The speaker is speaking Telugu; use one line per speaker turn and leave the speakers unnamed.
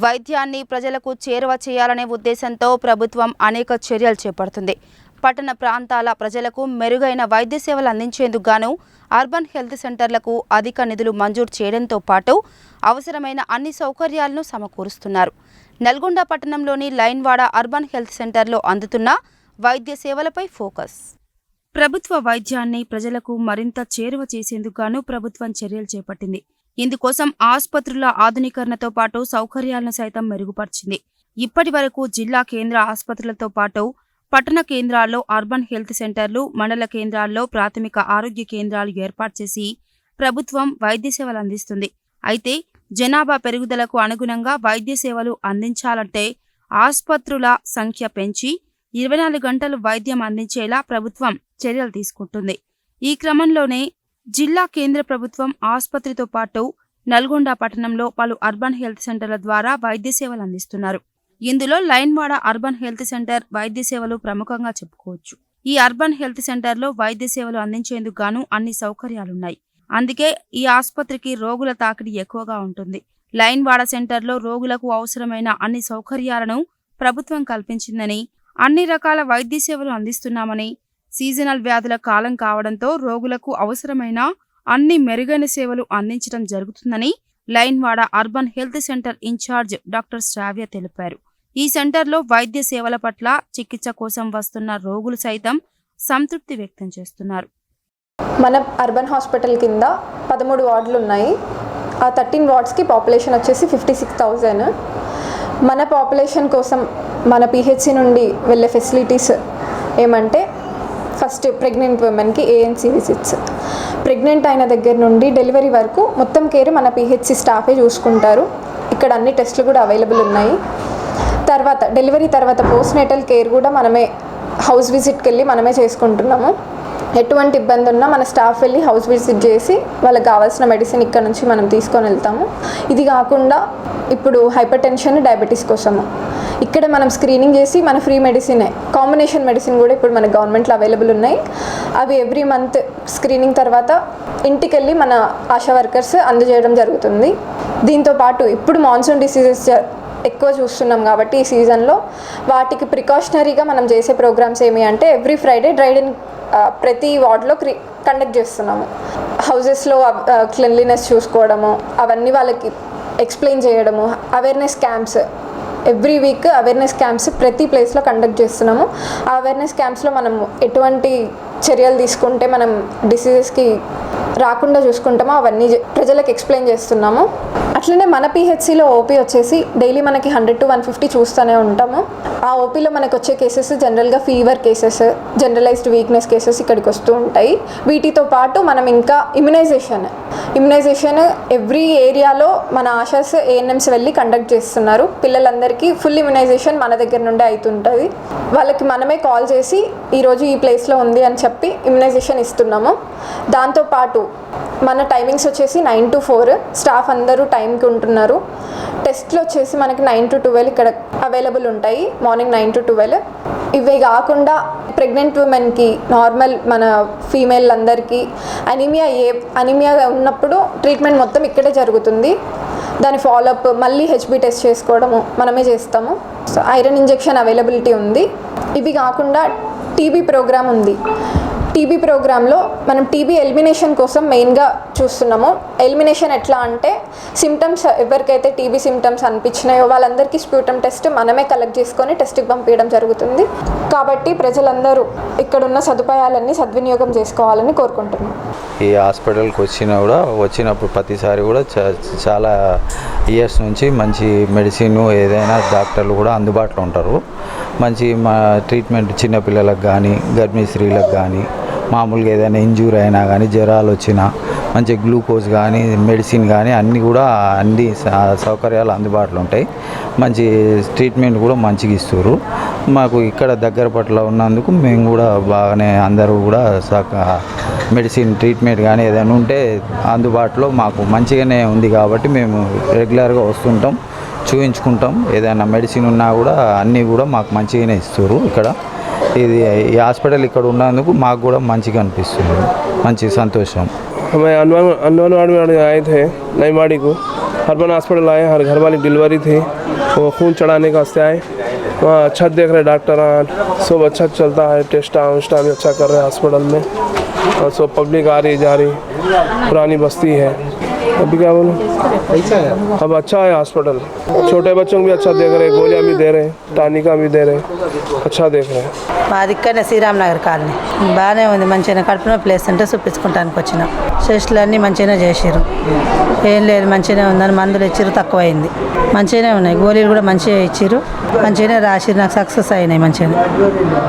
వైద్యాన్ని ప్రజలకు చేరువ చేయాలనే ఉద్దేశంతో ప్రభుత్వం అనేక చర్యలు చేపడుతుంది. పట్టణ ప్రాంతాల ప్రజలకు మెరుగైన వైద్య సేవలు అందించేందుకు గాను అర్బన్ హెల్త్ సెంటర్లకు అధిక నిధులు మంజూరు చేయడంతో పాటు అవసరమైన అన్ని సౌకర్యాలను సమకూరుస్తున్నారు. నల్గొండ పట్టణంలోని లైన్వాడ అర్బన్ హెల్త్ సెంటర్లో అందుతున్న వైద్య సేవలపై ఫోకస్. ప్రభుత్వ వైద్యాన్ని ప్రజలకు మరింత చేరువ చేసేందుకు గాను ప్రభుత్వం చర్యలు చేపట్టింది. ఇందుకోసం ఆసుపత్రుల ఆధునీకరణతో పాటు సౌకర్యాలను సైతం మెరుగుపరిచింది. ఇప్పటి వరకు జిల్లా కేంద్ర ఆసుపత్రులతో పాటు పట్టణ కేంద్రాల్లో అర్బన్ హెల్త్ సెంటర్లు, మండల కేంద్రాల్లో ప్రాథమిక ఆరోగ్య కేంద్రాలు ఏర్పాటు చేసి ప్రభుత్వం వైద్య సేవలు అందిస్తుంది. అయితే జనాభా పెరుగుదలకు అనుగుణంగా వైద్య సేవలు అందించాలంటే ఆసుపత్రుల సంఖ్య పెంచి 24 గంటలు వైద్యం అందించేలా ప్రభుత్వం చర్యలు తీసుకుంటుంది. ఈ క్రమంలోనే జిల్లా కేంద్ర ప్రభుత్వం ఆసుపత్రితో పాటు నల్గొండ పట్టణంలో పలు అర్బన్ హెల్త్ సెంటర్ల ద్వారా వైద్య సేవలు అందిస్తున్నారు. ఇందులో లైన్వాడ అర్బన్ హెల్త్ సెంటర్ వైద్య సేవలు ప్రముఖంగా చెప్పుకోవచ్చు. ఈ అర్బన్ హెల్త్ సెంటర్లో వైద్య సేవలు అందించేందుకు గాను అన్ని సౌకర్యాలున్నాయి. అందుకే ఈ ఆసుపత్రికి రోగుల తాకిడి ఎక్కువగా ఉంటుంది. లైన్వాడ సెంటర్లో రోగులకు అవసరమైన అన్ని సౌకర్యాలను ప్రభుత్వం కల్పించిందని, అన్ని రకాల వైద్య సేవలు అందిస్తున్నామని, సీజనల్ వ్యాధుల కాలం కావడంతో రోగులకు అవసరమైన అన్ని మెరుగైన సేవలు అందించడం జరుగుతుందని Lainwada urban health center incharge doctor Sravya తెలిపారు. ఈ సెంటర్లో వైద్య సేవల పట్ల చికిత్స కోసం వస్తున్న రోగులు సైతం సంతృప్తి వ్యక్తం చేస్తున్నారు.
మన అర్బన్ హాస్పిటల్ కింద 13 వార్డులు ఉన్నాయి. ఆ 13 వార్డ్స్కి పాపులేషన్ వచ్చేసి 56,000. మన పాపులేషన్ కోసం మన పిహెచ్సి నుండి వెళ్ళే ఫెసిలిటీస్ ఏమంటే, ఫస్ట్ ప్రెగ్నెంట్ ఉమెన్కి ఏఎన్సీ విజిట్స్, ప్రెగ్నెంట్ అయిన దగ్గర నుండి డెలివరీ వరకు మొత్తం కేర్ మన పిహెచ్సి స్టాఫే చూసుకుంటారు. ఇక్కడ అన్ని టెస్టులు కూడా అవైలబుల్ ఉన్నాయి. తర్వాత డెలివరీ తర్వాత పోస్ట్ నేటల్ కేర్ కూడా మనమే హౌస్ విజిట్కి వెళ్ళి మనమే చేసుకుంటున్నాము. ఎటువంటి ఇబ్బంది ఉన్నా మన స్టాఫ్ వెళ్ళి హౌస్ విజిట్ చేసి వాళ్ళకి కావాల్సిన మెడిసిన్ ఇక్కడ నుంచి మనం తీసుకొని వెళ్తాము. ఇది కాకుండా ఇప్పుడు హైపర్ టెన్షన్, డయాబెటీస్ కోసము ఇక్కడ మనం స్క్రీనింగ్ చేసి మన ఫ్రీ మెడిసినే, కాంబినేషన్ మెడిసిన్ కూడా ఇప్పుడు మన గవర్నమెంట్లో అవైలబుల్ ఉన్నాయి. అవి ఎవ్రీ మంత్ స్క్రీనింగ్ తర్వాత ఇంటికి వెళ్ళి మన ఆశా వర్కర్స్ అందజేయడం జరుగుతుంది. దీంతోపాటు ఇప్పుడు మాన్సూన్ డిసీజెస్ ఎక్కువ చూస్తున్నాం కాబట్టి ఈ సీజన్లో వాటికి ప్రికాషనరీగా మనం చేసే ప్రోగ్రామ్స్ ఏమి అంటే, ఎవ్రీ ఫ్రైడే డ్రై డన్ ప్రతి వార్డులో కండక్ట్ చేస్తున్నాము. హౌజెస్లో క్లెన్లీనెస్ చూసుకోవడము, అవన్నీ వాళ్ళకి ఎక్స్ప్లెయిన్ చేయడము, awareness camps every week awareness camps ప్రతి ప్లేస్లో కండక్ట్ చేస్తున్నాము. ఆ అవేర్నెస్ క్యాంప్స్లో మనం ఎటువంటి చర్యలు తీసుకుంటే మనం డిసీజెస్కి రాకుండా చూసుకుంటామో అవన్నీ ప్రజలకు ఎక్స్ప్లెయిన్ చేస్తున్నాము. అట్లనే మన పిహెచ్సిలో ఓపీ వచ్చేసి డైలీ మనకి 100 to 150 చూస్తూనే ఉంటాము. ఆ ఓపీలో మనకు వచ్చే కేసెస్ జనరల్గా fever cases, generalised weakness cases ఇక్కడికి వస్తూ ఉంటాయి. వీటితో పాటు మనం ఇంకా ఇమ్యునైజేషన్ ఎవ్రీ ఏరియాలో మన ఆశాస్ ఏఎన్ఎంస్ వెళ్ళి కండక్ట్ చేస్తున్నారు. పిల్లలందరికీ ఫుల్ ఇమ్యునైజేషన్ మన దగ్గర నుండే అవుతుంటుంది. వాళ్ళకి మనమే కాల్ చేసి ఈరోజు ఈ ప్లేస్లో ఉంది అని చెప్పి ఇమ్యునైజేషన్ ఇస్తున్నాము. దాంతోపాటు మన టైమింగ్స్ వచ్చేసి 9 to 4, స్టాఫ్ అందరూ టైంకి ఉంటున్నారు. టెస్ట్లు వచ్చేసి మనకి 9 to 12 ఇక్కడ అవైలబుల్ ఉంటాయి, మార్నింగ్ 9 to 12. ఇవే కాకుండా ప్రెగ్నెంట్ ఉమెన్కి, నార్మల్ మన ఫీమేల్ అందరికీ అనీమియా ఉన్నప్పుడు ట్రీట్మెంట్ మొత్తం ఇక్కడే జరుగుతుంది. దాని ఫాలోఅప్ మళ్ళీ హెచ్బి టెస్ట్ చేసుకోవడము మనమే చేస్తాము. సో ఐరన్ ఇంజెక్షన్ అవైలబిలిటీ ఉంది. ఇవి కాకుండా టీబీ ప్రోగ్రామ్ ఉంది. టీబీ ప్రోగ్రాంలో మనం టీబీ ఎలిమినేషన్ కోసం మెయిన్గా చూస్తున్నాము. ఎలిమినేషన్ ఎట్లా అంటే, సిమ్టమ్స్ ఎవరికైతే టీబీ సిమ్టమ్స్ అనిపించినాయో వాళ్ళందరికీ స్ప్యూటమ్ టెస్ట్ మనమే కలెక్ట్ చేసుకొని టెస్ట్కి పంపించడం జరుగుతుంది. కాబట్టి ప్రజలందరూ ఇక్కడున్న సదుపాయాలన్నీ సద్వినియోగం చేసుకోవాలని కోరుకుంటున్నాం.
ఈ హాస్పిటల్కి వచ్చినప్పుడు ప్రతిసారి కూడా చాలా ఇయర్స్ నుంచి మంచి మెడిసిన్ ఏదైనా డాక్టర్లు కూడా అందుబాటులో ఉంటారు. మంచి ట్రీట్మెంట్ చిన్నపిల్లలకు కానీ, గర్భిణీ స్త్రీలకు కానీ, మామూలుగా ఏదైనా ఇంజూరీ అయినా కానీ, జ్వరాలు వచ్చినా మంచి గ్లూకోజ్ కానీ, మెడిసిన్ కానీ అన్నీ సౌకర్యాలు అందుబాటులో ఉంటాయి. మంచి ట్రీట్మెంట్ కూడా మంచిగా ఇస్తారు. మాకు ఇక్కడ దగ్గర పట్ల ఉన్నందుకు మేము కూడా బాగానే అందరూ కూడా మెడిసిన్ ట్రీట్మెంట్ కానీ ఏదైనా ఉంటే అందుబాటులో మాకు మంచిగానే ఉంది కాబట్టి మేము రెగ్యులర్గా వస్తుంటాం, చూపించుకుంటాం. ఏదైనా మెడిసిన్ ఉన్నా కూడా అన్నీ కూడా మాకు మంచిగానే ఇస్తారు. ఇక్కడ ఈ హాస్పిటల్ ఇక్కడ ఉన్నందుకు మాకు కూడా మంచిగా అనిపిస్తుంది, మంచి సంతోషం.
हमें अंगनवाड़ी आए थे नई माड़ी को, अर्बन हॉस्पिटल आए, हर घर वाली डिलीवरी थी, वो खून चढ़ाने का वास्ते आए। वहाँ अच्छा देख रहे डॉक्टर, सब अच्छा चलता है, टेस्ट भी अच्छा कर रहे हैं हॉस्पिटल में, और सब पब्लिक आ रही जा रही। पुरानी बस्ती है, अभी क्या बोलूँ, अब अच्छा है हॉस्पिटल। छोटे बच्चों को भी अच्छा देख रहे, गोलियाँ भी दे रहे, टानिका भी दे रहे, अच्छा देख रहे हैं।
మాది ఇక్కడనే శ్రీరామ్ నగర్ కాలనీ బాగానే ఉంది, మంచిగా కడుపున ప్లేస్ అంటే చూపించుకుంటానికి వచ్చినాం. టెస్టులు అన్నీ మంచిగానే చేసారు, ఏం లేదు మంచిగానే ఉందని మందులు ఇచ్చిరు, తక్కువైంది, మంచిగానే ఉన్నాయి, గోళీలు కూడా మంచిగా ఇచ్చిరు, మంచిగానే రాసిరు, నాకు సక్సెస్ అయినాయి మంచిగా.